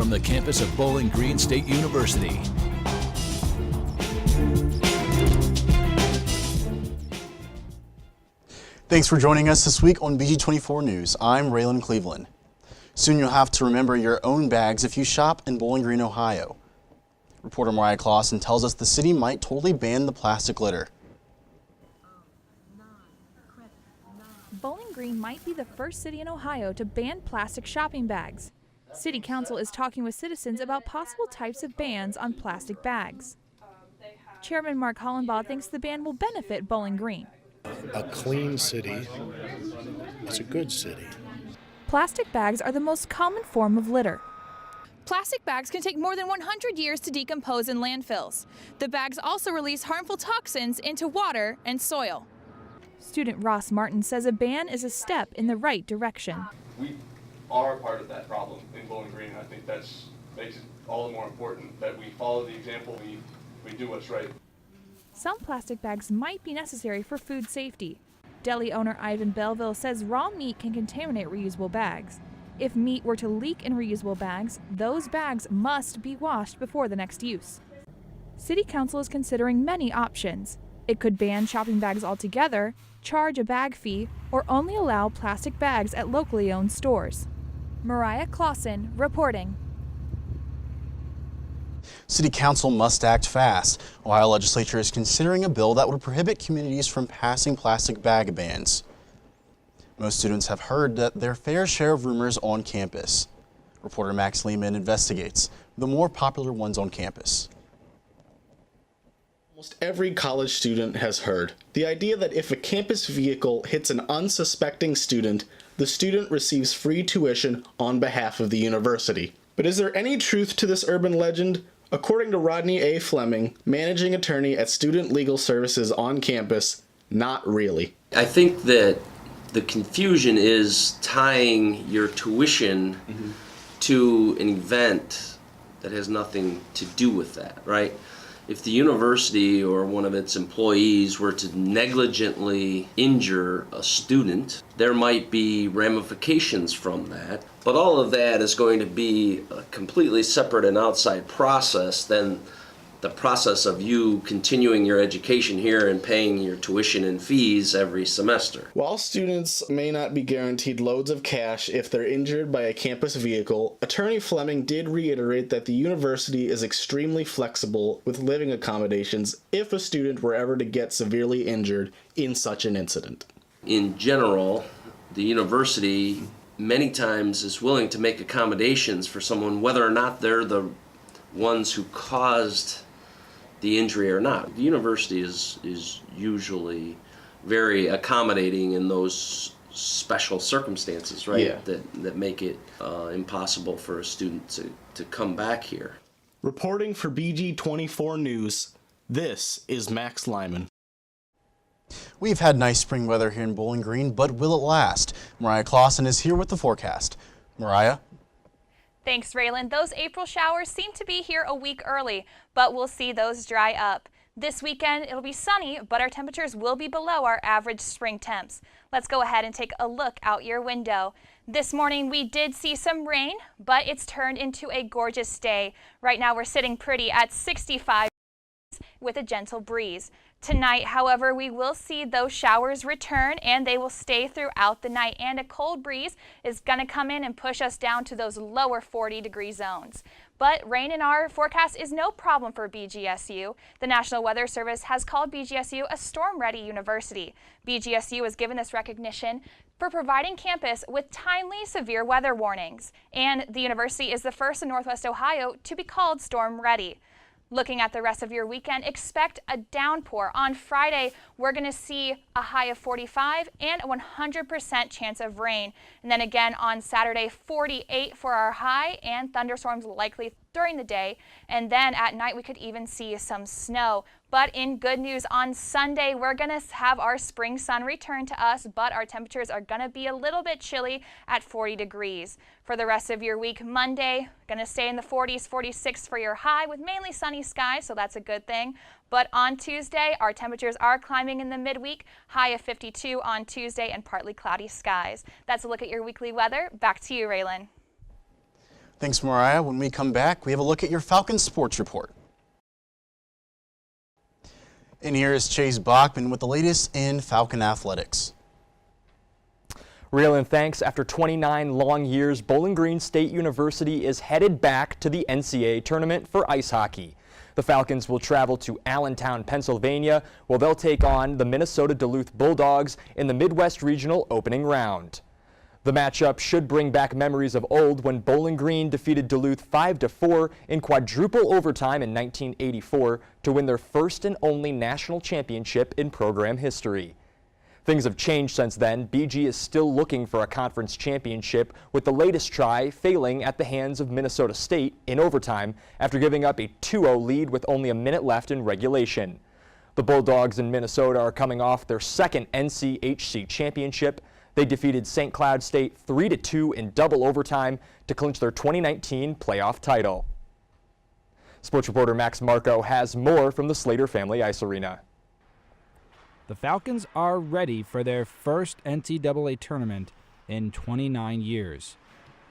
from the campus of Bowling Green State University. Thanks for joining us this week on BG24 News. I'm Raylan Cleveland. Soon you'll have to remember your own bags if you shop in Bowling Green, Ohio. Reporter Mariah Clausen tells us the city might totally ban the plastic litter. Bowling Green might be the first city in Ohio to ban plastic shopping bags. City Council is talking with citizens about possible types of bans on plastic bags. Chairman Mark Hollenbaugh thinks the ban will benefit Bowling Green. A clean city is a good city. Plastic bags are the most common form of litter. Plastic bags can take more than 100 years to decompose in landfills. The bags also release harmful toxins into water and soil. Student Ross Martin says a ban is a step in the right direction. We are part of that problem in Bowling Green. I think that makes it all the more important that we follow the example, we do what's right. Some plastic bags might be necessary for food safety. Deli owner Ivan Belleville says raw meat can contaminate reusable bags. If meat were to leak in reusable bags, those bags must be washed before the next use. City Council is considering many options. It could ban shopping bags altogether, charge a bag fee, or only allow plastic bags at locally owned stores. Mariah Clausen reporting. City Council must act fast. Ohio legislature is considering a bill that would prohibit communities from passing plastic bag bans. Most students have heard their fair share of rumors on campus. Reporter Max Lehman investigates the more popular ones on campus. Almost every college student has heard the idea that if a campus vehicle hits an unsuspecting student, the student receives free tuition on behalf of the university. But is there any truth to this urban legend? According to Rodney A. Fleming, managing attorney at Student Legal Services on campus, not really. I think that the confusion is tying your tuition to an event that has nothing to do with that, right? If the university or one of its employees were to negligently injure a student, there might be ramifications from that. But all of that is going to be a completely separate and outside process than the process of you continuing your education here and paying your tuition and fees every semester. While students may not be guaranteed loads of cash if they're injured by a campus vehicle, Attorney Fleming did reiterate that the university is extremely flexible with living accommodations if a student were ever to get severely injured in such an incident. In general, the university many times is willing to make accommodations for someone whether or not they're the ones who caused the injury or not. The university is usually very accommodating in those special circumstances, right? Yeah. That make it impossible for a student to come back here. Reporting for BG24 News, this is Max Lyman. We've had nice spring weather here in Bowling Green, but will it last? Mariah Clausen is here with the forecast. Mariah? Thanks, Raylan. Those April showers seem to be here a week early, but we'll see those dry up. This weekend, it'll be sunny, but our temperatures will be below our average spring temps. Let's go ahead and take a look out your window. This morning, we did see some rain, but it's turned into a gorgeous day. Right now, we're sitting pretty at 65 with a gentle breeze. Tonight, however, we will see those showers return and they will stay throughout the night, and a cold breeze is going to come in and push us down to those lower 40-degree zones. But rain in our forecast is no problem for BGSU. The National Weather Service has called BGSU a storm-ready university. BGSU is given this recognition for providing campus with timely severe weather warnings, and the university is the first in Northwest Ohio to be called storm-ready. Looking at the rest of your weekend, expect a downpour. On Friday, we're going to see a high of 45 and a 100% chance of rain. And then again on Saturday, 48 for our high, and thunderstorms likely during the day. And then at night, we could even see some snow. But in good news, on Sunday, we're going to have our spring sun return to us, but our temperatures are going to be a little bit chilly at 40 degrees. For the rest of your week, Monday, going to stay in the 40s, 46 for your high with mainly sunny skies, so that's a good thing. But on Tuesday, our temperatures are climbing in the midweek, high of 52 on Tuesday and partly cloudy skies. That's a look at your weekly weather. Back to you, Raylan. Thanks, Mariah. When we come back, we have a look at your Falcons Sports Report. And here is Chase Bachman with the latest in Falcon athletics. Raylan, thanks. After 29 long years, Bowling Green State University is headed back to the NCAA tournament for ice hockey. The Falcons will travel to Allentown, Pennsylvania, where they'll take on the Minnesota Duluth Bulldogs in the Midwest Regional opening round. The matchup should bring back memories of old when Bowling Green defeated Duluth 5-4 in quadruple overtime in 1984 to win their first and only national championship in program history. Things have changed since then. BG is still looking for a conference championship, with the latest try failing at the hands of Minnesota State in overtime after giving up a 2-0 lead with only a minute left in regulation. The Bulldogs in Minnesota are coming off their second NCHC championship. They defeated St. Cloud State 3-2 in double overtime to clinch their 2019 playoff title. Sports reporter Max Marco has more from the Slater Family Ice Arena. The Falcons are ready for their first NCAA tournament in 29 years.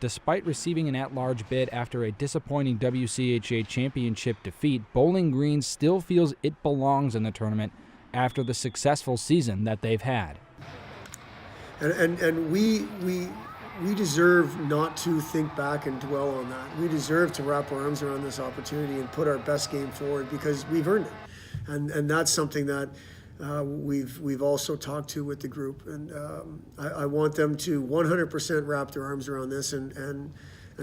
Despite receiving an at-large bid after a disappointing WCHA championship defeat, Bowling Green still feels it belongs in the tournament after the successful season that they've had. And we deserve not to think back and dwell on that. We deserve to wrap our arms around this opportunity and put our best game forward because we've earned it. And that's something that we've also talked to with the group, and I want them to 100% wrap their arms around this and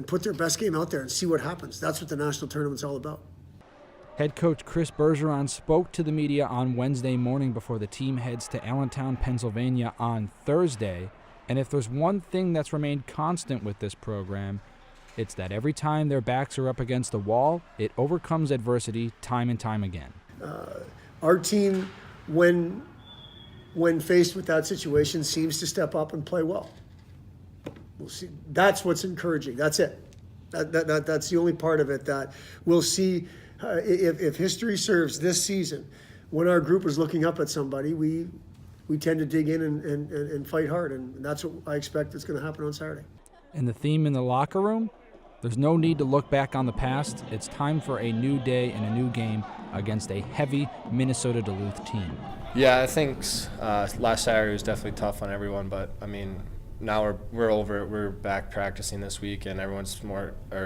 put their best game out there and see what happens. That's what the national tournament's all about. Head coach Chris Bergeron spoke to the media on Wednesday morning before the team heads to Allentown, Pennsylvania on Thursday, and if there's one thing that's remained constant with this program, it's that every time their backs are up against the wall, it overcomes adversity time and time again. Our team, when faced with that situation, seems to step up and play well. We'll see. That's what's encouraging. That's it. That's the only part of it that we'll see. If history serves this season, when our group is looking up at somebody, we tend to dig in and fight hard, and that's what I expect is going to happen on Saturday. And the theme in the locker room? There's no need to look back on the past. It's time for a new day and a new game against a heavy Minnesota Duluth team. Yeah, I think last Saturday was definitely tough on everyone, but I mean, now we're over it. We're back practicing this week, and everyone's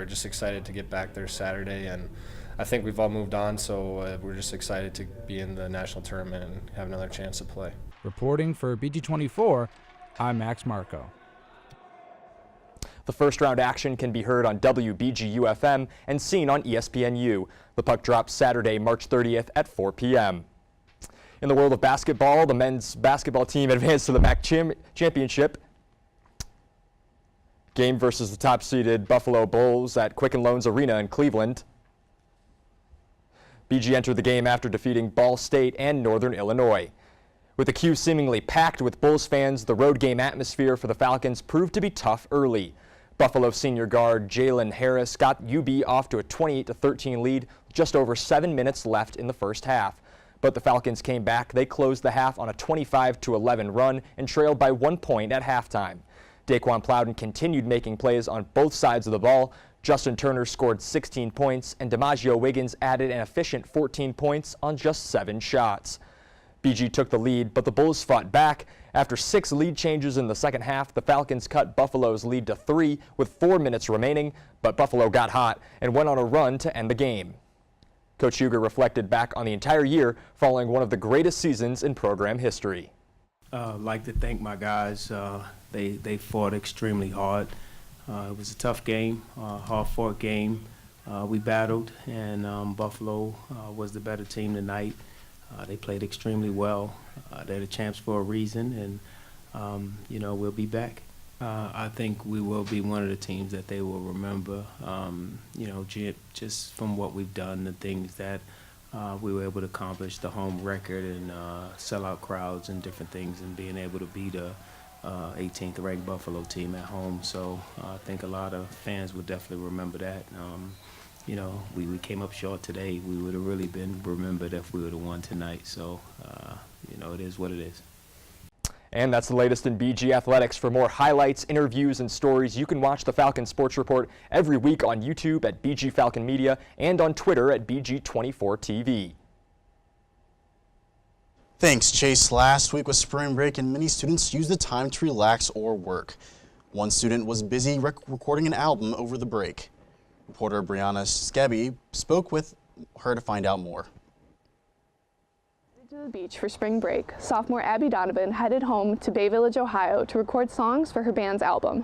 just excited to get back there Saturday. And I think we've all moved on, so we're just excited to be in the national tournament and have another chance to play. Reporting for BG24, I'm Max Marco. The first round action can be heard on WBGU-FM and seen on ESPNU. The puck drops Saturday, March 30th at 4 p.m. In the world of basketball, the men's basketball team advanced to the MAC championship game versus the top-seeded Buffalo Bulls at Quicken Loans Arena in Cleveland. BG entered the game after defeating Ball State and Northern Illinois. With the queue seemingly packed with Bulls fans, the road game atmosphere for the Falcons proved to be tough early. Buffalo senior guard Jalen Harris got UB off to a 28-13 lead, just over 7 minutes left in the first half. But the Falcons came back. They closed the half on a 25-11 run and trailed by 1 point at halftime. Daquan Plowden continued making plays on both sides of the ball. Justin Turner scored 16 points, and DiMaggio Wiggins added an efficient 14 points on just 7 shots. BG took the lead, but the Bulls fought back. After 6 lead changes in the second half, the Falcons cut Buffalo's lead to 3 with 4 minutes remaining, but Buffalo got hot and went on a run to end the game. Coach Huger reflected back on the entire year following one of the greatest seasons in program history. I'd like to thank my guys. They fought extremely hard. It was a tough game, hard-fought game. We battled, and Buffalo was the better team tonight. They played extremely well. They're the champs for a reason, and we'll be back. I think we will be one of the teams that they will remember. Just from what we've done, the things that we were able to accomplish, the home record and sellout crowds and different things, and being able to beat a 18th ranked Buffalo team at home. So I think a lot of fans will definitely remember that. We came up short today. We would have really been remembered if we would have won tonight. So, it is what it is. And that's the latest in BG Athletics. For more highlights, interviews, and stories, you can watch the Falcon Sports Report every week on YouTube at BG Falcon Media and on Twitter at BG24 TV. Thanks, Chase. Last week was spring break and many students used the time to relax or work. One student was busy recording an album over the break. Reporter Brianna Skebby spoke with her to find out more. To the beach for spring break, sophomore Abby Donovan headed home to Bay Village, Ohio to record songs for her band's album.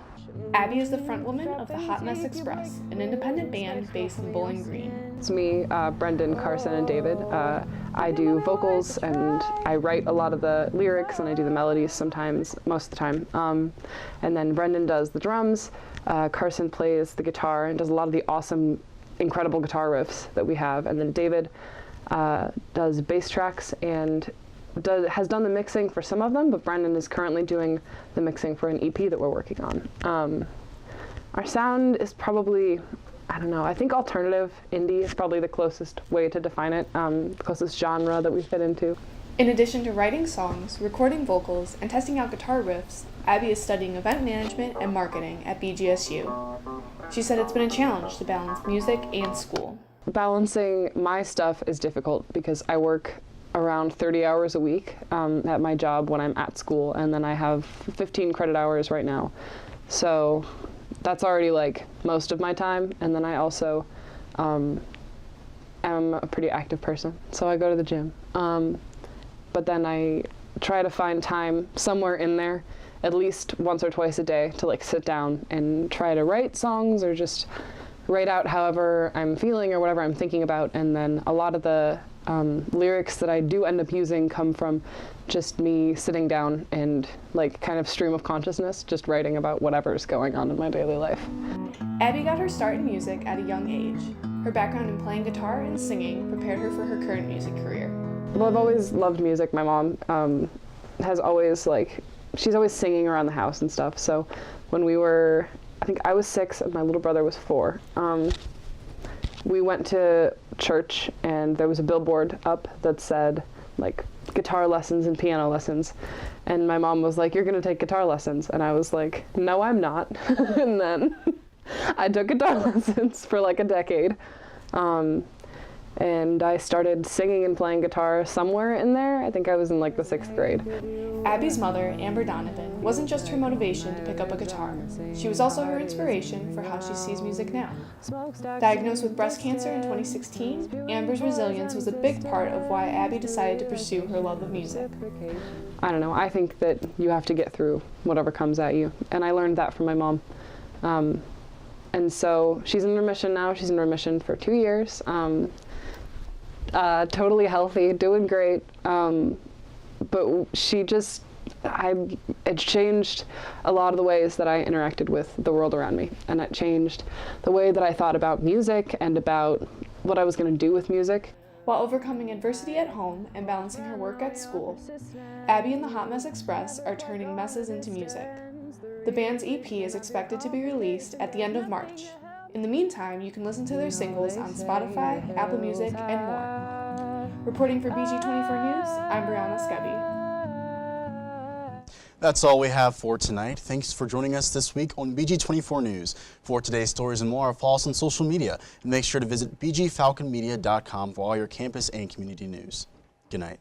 Abby is the frontwoman of the Hot Mess Express, an independent band based in Bowling Green. It's me, Brendan, Carson, and David. I do vocals and I write a lot of the lyrics and I do the melodies sometimes, most of the time. And then Brendan does the drums, Carson plays the guitar and does a lot of the awesome, incredible guitar riffs that we have. And then David does bass tracks and has done the mixing for some of them, but Brendan is currently doing the mixing for an EP that we're working on. Our sound is probably, I don't know, I think alternative indie is probably the closest way to define it, the closest genre that we fit into. In addition to writing songs, recording vocals, and testing out guitar riffs, Abby is studying event management and marketing at BGSU. She said it's been a challenge to balance music and school. Balancing my stuff is difficult because I work around 30 hours a week at my job when I'm at school, and then I have 15 credit hours right now. So that's already like most of my time, and then I also am a pretty active person, so I go to the gym. But then I try to find time somewhere in there, at least once or twice a day, to like sit down and try to write songs or just write out however I'm feeling or whatever I'm thinking about. And then a lot of the lyrics that I do end up using come from just me sitting down and like kind of stream of consciousness, just writing about whatever's going on in my daily life. Abby got her start in music at a young age. Her background in playing guitar and singing prepared her for her current music career. Well, I've always loved music. My mom has always she's always singing around the house and stuff. So when we were, I think I was 6 and my little brother was 4. We went to church and there was a billboard up that said like guitar lessons and piano lessons. And my mom was like, "You're gonna take guitar lessons." And I was like, "No, I'm not." And then I took guitar lessons for like a decade. And I started singing and playing guitar somewhere in there. I think I was in like the 6th grade. Abby's mother, Amber Donovan, wasn't just her motivation to pick up a guitar. She was also her inspiration for how she sees music now. Diagnosed with breast cancer in 2016, Amber's resilience was a big part of why Abby decided to pursue her love of music. I don't know, I think that you have to get through whatever comes at you. And I learned that from my mom. And so she's in remission now. She's in remission for 2 years. Totally healthy, doing great, but it changed a lot of the ways that I interacted with the world around me, and it changed the way that I thought about music and about what I was going to do with music. While overcoming adversity at home and balancing her work at school, Abby and the Hot Mess Express are turning messes into music. The band's EP is expected to be released at the end of March. In the meantime, you can listen to their singles on Spotify, Apple Music, and more. Reporting for BG24 News, I'm Brianna Skebby. That's all we have for tonight. Thanks for joining us this week on BG24 News. For today's stories and more, follow us on social media and make sure to visit bgfalconmedia.com for all your campus and community news. Good night.